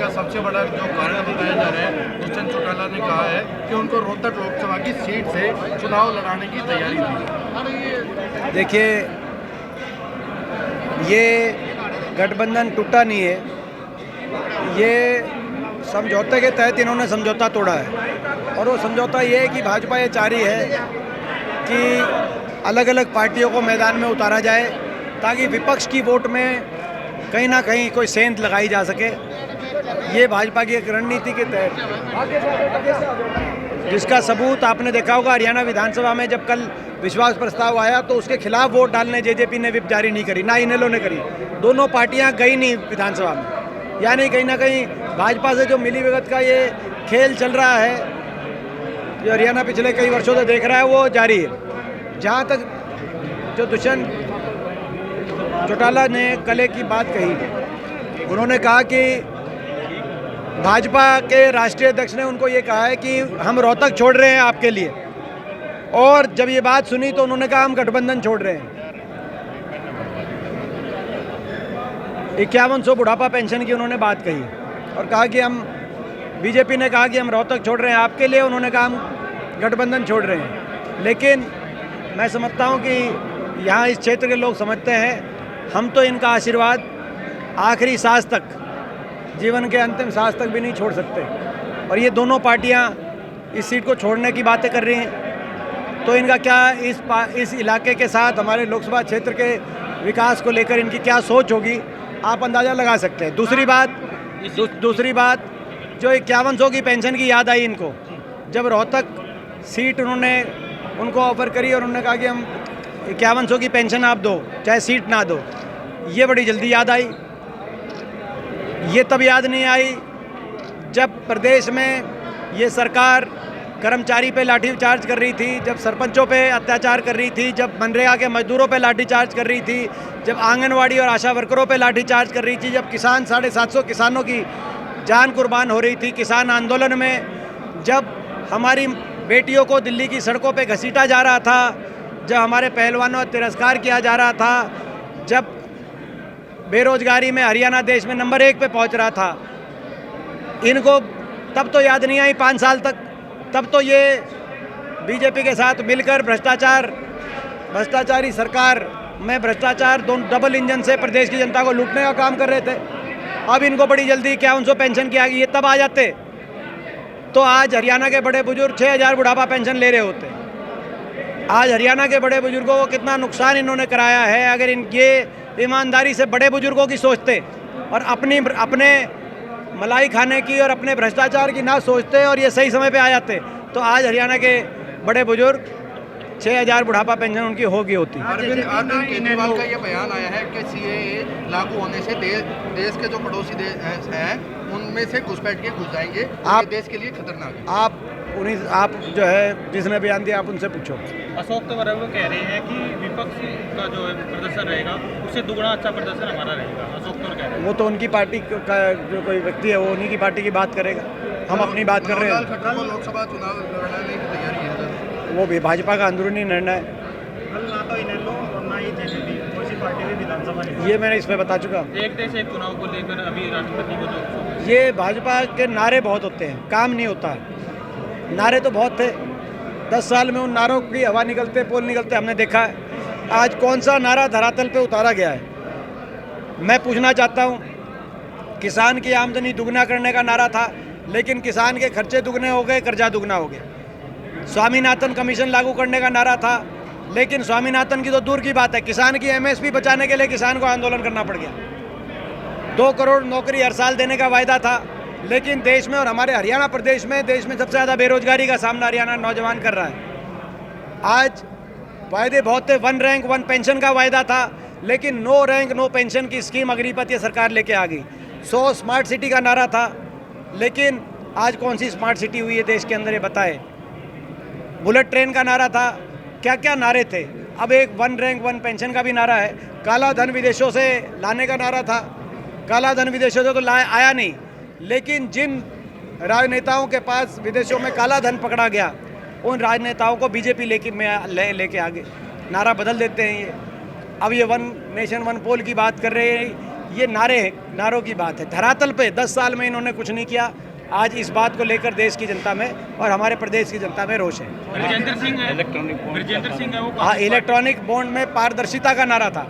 का सबसे बड़ा जो कारण बताया जा रहा है, दुष्यंत चौटाला ने कहा है कि उनको रोहतक लोकसभा की सीट से चुनाव लड़ाने की तैयारी थी। देखिए, ये गठबंधन टूटा नहीं है, ये समझौते के तहत इन्होंने समझौता तोड़ा है। और वो समझौता ये है कि भाजपा ये चाह रही है कि अलग अलग पार्टियों को मैदान में उतारा जाए ताकि विपक्ष की वोट में कहीं ना कहीं कोई सेंध लगाई जा सके। ये भाजपा की एक रणनीति के तहत, जिसका सबूत आपने देखा होगा हरियाणा विधानसभा में जब कल विश्वास प्रस्ताव आया तो उसके खिलाफ वोट डालने जेजेपी ने विप जारी नहीं करी, ना इनेलो ने करी। दोनों पार्टियां गई नहीं विधानसभा में। यानी कहीं ना कहीं भाजपा से जो मिली भगत का ये खेल चल रहा है, जो हरियाणा पिछले कई वर्षों से देख रहा है, वो जारी है। जहाँ तक जो दुष्यंत चौटाला ने कल की बात कही, उन्होंने कहा कि भाजपा के राष्ट्रीय अध्यक्ष ने उनको ये कहा है कि हम रोहतक छोड़ रहे हैं आपके लिए। और जब ये बात सुनी तो उन्होंने कहा हम गठबंधन छोड़ रहे हैं। 5100 बुढ़ापा पेंशन की उन्होंने बात कही और कहा कि हम, बीजेपी ने कहा कि हम रोहतक छोड़ रहे हैं आपके लिए, उन्होंने कहा हम गठबंधन छोड़ रहे हैं। लेकिन मैं समझता हूँ कि यहाँ इस क्षेत्र के लोग समझते हैं हम तो इनका आशीर्वाद आखिरी सांस तक, जीवन के अंतिम सांस तक भी नहीं छोड़ सकते। और ये दोनों पार्टियाँ इस सीट को छोड़ने की बातें कर रही हैं, तो इनका क्या इस इलाके के साथ हमारे लोकसभा क्षेत्र के विकास को लेकर इनकी क्या सोच होगी, आप अंदाज़ा लगा सकते हैं। दूसरी बात जो 5100 की पेंशन की याद आई इनको, जब रोहतक सीट उन्होंने उनको ऑफर करी और उन्होंने कहा कि हम 5100 की पेंशन आप दो, चाहे सीट ना दो, ये बड़ी जल्दी याद आई। ये तब याद नहीं आई जब प्रदेश में ये सरकार कर्मचारी पे लाठीचार्ज कर रही थी, जब सरपंचों पे अत्याचार कर रही थी, जब मनरेगा के मजदूरों पे लाठीचार्ज कर रही थी, जब आंगनवाड़ी और आशा वर्करों पे लाठीचार्ज कर रही थी, जब किसान 750 किसानों की जान कुर्बान हो रही थी किसान आंदोलन में, जब हमारी बेटियों को दिल्ली की सड़कों पे घसीटा जा रहा था, जब हमारे पहलवानों का तिरस्कार किया जा रहा था, जब बेरोजगारी में हरियाणा देश में नंबर 1 पे पहुंच रहा था, इनको तब तो याद नहीं आई 5 साल तक। तब तो ये बीजेपी के साथ मिलकर भ्रष्टाचारी सरकार में भ्रष्टाचार दोनों डबल इंजन से प्रदेश की जनता को लूटने का काम कर रहे थे। अब इनको बड़ी जल्दी 5100 पेंशन की आ गई, ये तब आ जाते तो आज हरियाणा के बड़े बुजुर्ग 6000 बुढ़ापा पेंशन ले रहे होते। आज हरियाणा के बड़े बुजुर्गों को कितना नुकसान इन्होंने कराया है। अगर इनके ईमानदारी से बड़े बुजुर्गों की सोचते और अपने मलाई खाने की और अपने भ्रष्टाचार की ना सोचते और ये सही समय पे आ जाते, तो आज हरियाणा के बड़े बुजुर्ग 6000 बुढ़ापा पेंशन उनकी होती। अरविंद केजरीवाल का ये बयान आया है कि सीएए लागू होने से देश के जो पड़ोसी देश हैं उनमें से घुसपैठ के घुस जाएंगे, ये देश के लिए खतरनाक है। आप जो है जिसने बयान दिया आप उनसे पूछो। अशोक तंवर वो कह रहे हैं कि विपक्ष का जो प्रदर्शन रहेगा उससे दुगना अच्छा प्रदर्शन हमारा रहेगा। अशोक तंवर कह रहे हैं। वो तो उनकी पार्टी का जो कोई व्यक्ति है वो उन्हीं की पार्टी की बात करेगा, हम अपनी बात कर रहे हैं। लोकसभा चुनाव लड़ने की तैयारी है, वो भी भाजपा का अंदरूनी निर्णय है। ना तो इनेलो और ना ही जेजेपी कोई सी पार्टी भी विधानसभा नहीं। ये मैंने इसमें बता चुका। एक देश एक चुनाव को लेकर अभी राष्ट्रपति को जो ये भाजपा के नारे बहुत होते हैं, काम नहीं होता है। नारे तो बहुत थे, 10 साल में उन नारों की हवा निकलते, पोल निकलते हमने देखा है। आज कौन सा नारा धरातल पे उतारा गया है? मैं पूछना चाहता हूँ, किसान की आमदनी दुगना करने का नारा था, लेकिन किसान के खर्चे दुगने हो गए, कर्जा दुगना हो गया। स्वामीनाथन कमीशन लागू करने का नारा था, लेकिन स्वामीनाथन की तो दूर की बात है, किसान की एमएसपी बचाने के लिए किसान को आंदोलन करना पड़ गया। 2 करोड़ नौकरी हर साल देने का वायदा था, लेकिन देश में और हमारे हरियाणा प्रदेश में देश में सबसे ज़्यादा बेरोजगारी का सामना हरियाणा नौजवान कर रहा है। आज वायदे बहुत थे, 1 रैंक 1 पेंशन का वायदा था, लेकिन 9 रैंक 9 पेंशन की स्कीम अग्निपथ ये सरकार लेके आ गई। 100 स्मार्ट सिटी का नारा था, लेकिन आज कौन सी स्मार्ट सिटी हुई है देश के अंदर, ये बताए। बुलेट ट्रेन का नारा था, क्या क्या नारे थे। अब एक 1 रैंक 1 पेंशन का भी नारा है। काला धन विदेशों से लाने का नारा था, काला धन विदेशों से तो आया नहीं, लेकिन जिन राजनेताओं के पास विदेशों में काला धन पकड़ा गया, उन राजनेताओं को बीजेपी लेके आगे नारा बदल देते हैं। ये अब ये 1 नेशन 1 पोल की बात कर रहे हैं ये नारों की बात है। धरातल पे 10 साल में इन्होंने कुछ नहीं किया। आज इस बात को लेकर देश की जनता में और हमारे प्रदेश की जनता में रोष है। ब्रजेंद्र सिंह है वो हाँ, इलेक्ट्रॉनिक बॉन्ड में पारदर्शिता का नारा था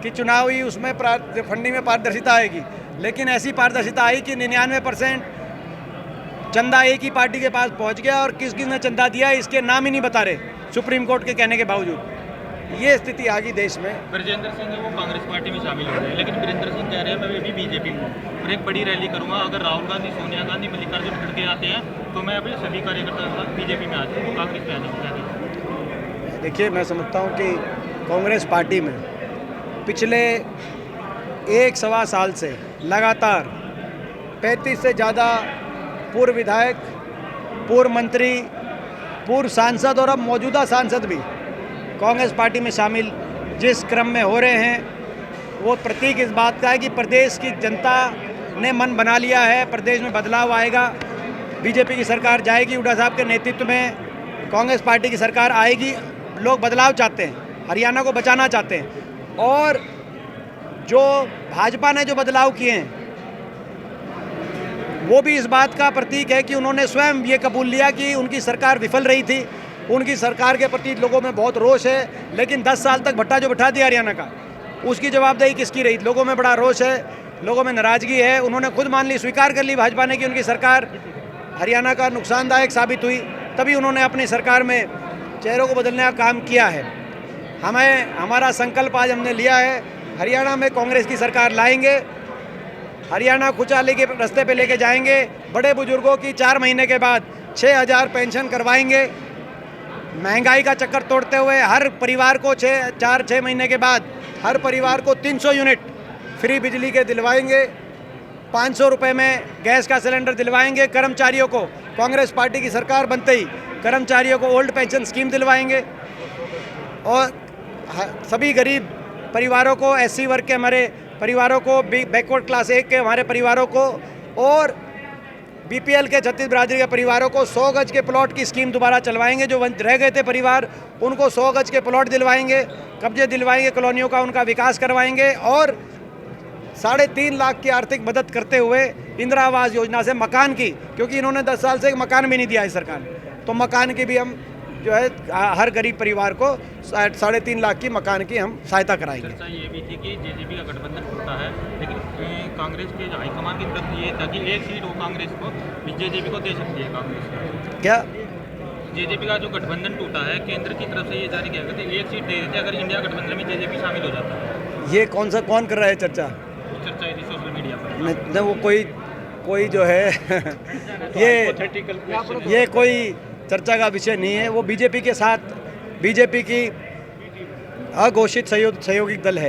कि चुनावी उसमें फंडिंग में पारदर्शिता आएगी, लेकिन ऐसी पारदर्शिता आई कि 99% चंदा एक ही पार्टी के पास पहुंच गया और किस किस ने चंदा दिया इसके नाम ही नहीं बता रहे, सुप्रीम कोर्ट के कहने के बावजूद। ये स्थिति आ गई देश में। ब्रजेंद्र सिंह है वो कांग्रेस पार्टी में शामिल हो गए, लेकिन वीरेंद्र सिंह कह रहे हैं मैं भी बीजेपी में हूँ और एक बड़ी रैली करूँगा। अगर राहुल गांधी, सोनिया गांधी, मल्लिकार्जुन खड़गे आते हैं तो मैं अपने सभी कार्यकर्ताओं के साथ बीजेपी में आ जाऊँ, कांग्रेस में आ जाऊँ। देखिए, मैं समझता हूँ कि कांग्रेस पार्टी में पिछले 1-1.25 साल से लगातार 35 से ज़्यादा पूर्व विधायक, पूर्व मंत्री, पूर्व सांसद और अब मौजूदा सांसद भी कांग्रेस पार्टी में शामिल जिस क्रम में हो रहे हैं, वो प्रतीक इस बात का है कि प्रदेश की जनता ने मन बना लिया है, प्रदेश में बदलाव आएगा, बीजेपी की सरकार जाएगी, हुड्डा साहब के नेतृत्व में कांग्रेस पार्टी की सरकार आएगी। लोग बदलाव चाहते हैं, हरियाणा को बचाना चाहते हैं। और जो भाजपा ने जो बदलाव किए हैं वो भी इस बात का प्रतीक है कि उन्होंने स्वयं ये कबूल लिया कि उनकी सरकार विफल रही थी, उनकी सरकार के प्रति लोगों में बहुत रोष है। लेकिन 10 साल तक भट्टा जो बिठा दिया हरियाणा का, उसकी जवाबदेही किसकी रही? लोगों में बड़ा रोष है, लोगों में नाराज़गी है। उन्होंने खुद मान ली, स्वीकार कर ली भाजपा ने कि उनकी सरकार हरियाणा का नुकसानदायक साबित हुई, तभी उन्होंने अपनी सरकार में चेहरों को बदलने का काम किया है। हमारा संकल्प आज हमने लिया है, हरियाणा में कांग्रेस की सरकार लाएंगे, हरियाणा खुशहाली के रास्ते पे लेके जाएंगे। बड़े बुजुर्गों की 4 महीने के बाद 6,000 पेंशन करवाएंगे। महंगाई का चक्कर तोड़ते हुए हर परिवार को 4-6 महीने के बाद हर परिवार को 300 यूनिट फ्री बिजली के दिलवाएंगे। 500 रुपये में गैस का सिलेंडर दिलवाएंगे। कर्मचारियों को, कांग्रेस पार्टी की सरकार बनते ही कर्मचारियों को ओल्ड पेंशन स्कीम दिलवाएंगे और सभी गरीब परिवारों को, SC वर्ग के हमारे परिवारों को, बैकवर्ड क्लास 1 के हमारे परिवारों को और BPL के 36 बिरादरी के परिवारों को 100 गज के प्लॉट की स्कीम दोबारा चलवाएंगे। जो रह गए थे परिवार, उनको 100 गज के प्लॉट दिलवाएंगे, कब्जे दिलवाएंगे, कॉलोनियों का उनका विकास करवाएंगे और 3.5 लाख की आर्थिक मदद करते हुए इंदिरा आवास योजना से मकान की, क्योंकि इन्होंने 10 साल से एक मकान भी नहीं दिया है सरकार ने, तो मकान की भी हम जो है हर गरीब परिवार को 3.5 लाख की मकान की हम सहायता कराएंगे। चर्चा ये भी थी कि जेजेपी का गठबंधन टूटा है, लेकिन कांग्रेस के हाईकमान की तरफ ये था कि एक सीट वो कांग्रेस को जेजेपी को दे सकती है। कांग्रेस क्या जेजेपी का जो गठबंधन टूटा है, केंद्र की तरफ से ये जारी किया गया था, एक सीट दे देते अगर इंडिया गठबंधन में जेजेपी शामिल हो जाता है। ये कौन कर रहा है चर्चा? चर्चा थी सोशल मीडिया पर। नहीं, वो कोई जो है ये कोई चर्चा का विषय नहीं है। वो बीजेपी के साथ, बीजेपी की अघोषित सहयोगी दल है।